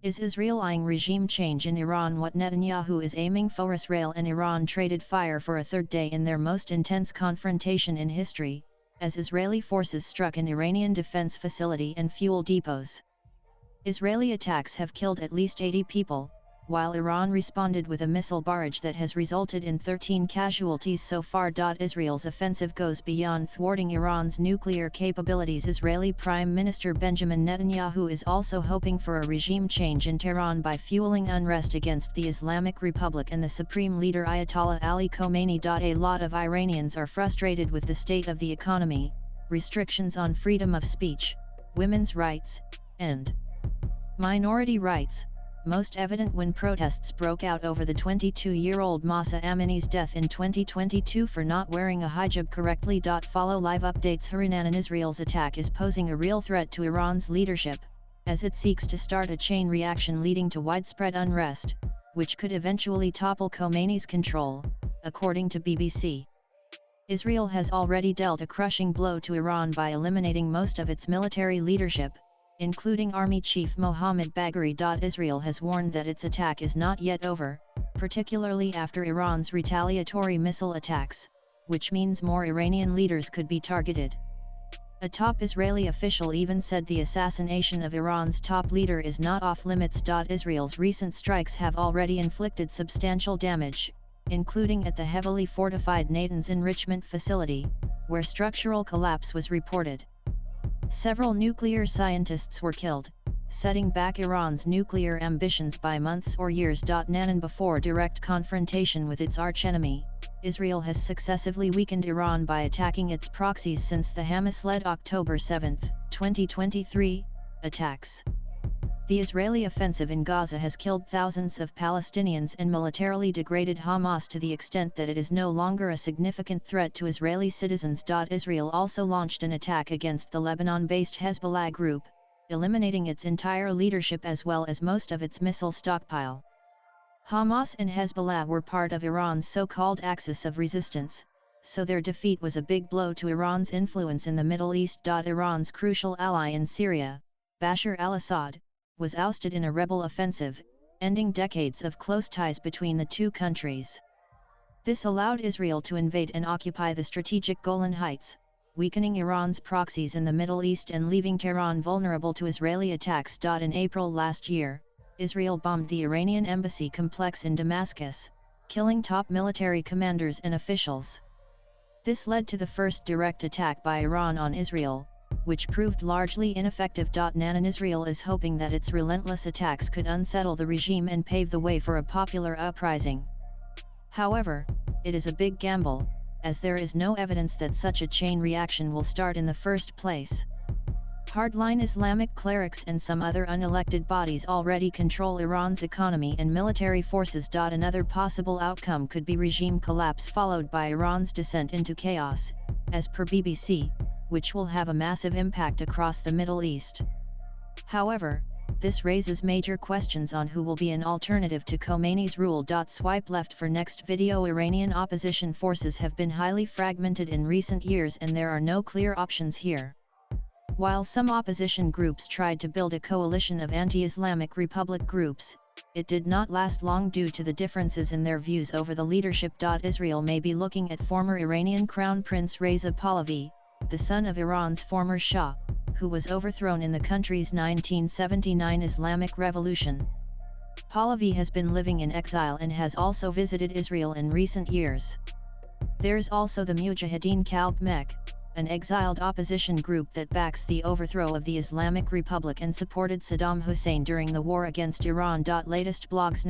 Is Israel eyeing regime change in Iran? What Netanyahu is aiming for? Israel and Iran traded fire for a third day in their most intense confrontation in history, as Israeli forces struck an Iranian defense facility and fuel depots. Israeli attacks have killed at least 80 people, while Iran responded with a missile barrage that has resulted in 13 casualties so far. Israel's offensive goes beyond thwarting Iran's nuclear capabilities. Israeli Prime Minister Benjamin Netanyahu is also hoping for a regime change in Tehran by fueling unrest against the Islamic Republic and the Supreme Leader Ayatollah Ali Khamenei. A lot of Iranians are frustrated with the state of the economy, restrictions on freedom of speech, women's rights, and minority rights, most evident when protests broke out over the 22-year-old Mahsa Amini's death in 2022 for not wearing a hijab correctly. Follow live updates. Iran. Israel's attack is posing a real threat to Iran's leadership, as it seeks to start a chain reaction leading to widespread unrest, which could eventually topple Khomeini's control, according to BBC. Israel has already dealt a crushing blow to Iran by eliminating most of its military leadership, including Army Chief Mohammad Bagheri. Israel has warned that its attack is not yet over, particularly after Iran's retaliatory missile attacks, which means more Iranian leaders could be targeted. A top Israeli official even said the assassination of Iran's top leader is not off limits. Israel's recent strikes have already inflicted substantial damage, including at the heavily fortified Natanz enrichment facility, where structural collapse was reported. Several nuclear scientists were killed, setting back Iran's nuclear ambitions by months or years. Nanan. Before direct confrontation with its archenemy, Israel has successively weakened Iran by attacking its proxies since the Hamas-led October 7, 2023, attacks. The Israeli offensive in Gaza has killed thousands of Palestinians and militarily degraded Hamas to the extent that it is no longer a significant threat to Israeli citizens. Israel also launched an attack against the Lebanon-based Hezbollah group, eliminating its entire leadership as well as most of its missile stockpile. Hamas and Hezbollah were part of Iran's so-called axis of resistance, so their defeat was a big blow to Iran's influence in the Middle East. Iran's crucial ally in Syria, Bashar al-Assad, was ousted in a rebel offensive, ending decades of close ties between the two countries. This allowed Israel to invade and occupy the strategic Golan Heights, weakening Iran's proxies in the Middle East and leaving Tehran vulnerable to Israeli attacks. In April last year, Israel bombed the Iranian embassy complex in Damascus, killing top military commanders and officials. This led to the first direct attack by Iran on Israel, which proved largely ineffective. Nanan. Israel is hoping that its relentless attacks could unsettle the regime and pave the way for a popular uprising. However, it is a big gamble, as there is no evidence that such a chain reaction will start in the first place. Hardline Islamic clerics and some other unelected bodies already control Iran's economy and military forces. Another possible outcome could be regime collapse followed by Iran's descent into chaos, as per BBC, which will have a massive impact across the Middle East. However, this raises major questions on who will be an alternative to Khomeini's rule. Swipe left for next video. Iranian opposition forces have been highly fragmented in recent years and there are no clear options here. While some opposition groups tried to build a coalition of anti-Islamic Republic groups, it did not last long due to the differences in their views over the leadership. Israel may be looking at former Iranian Crown Prince Reza Pahlavi, the son of Iran's former Shah, who was overthrown in the country's 1979 Islamic Revolution. Pahlavi has been living in exile and has also visited Israel in recent years. There's also the Mujahideen Khalq, an exiled opposition group that backs the overthrow of the Islamic Republic and supported Saddam Hussein during the war against Iran. Latest blogs.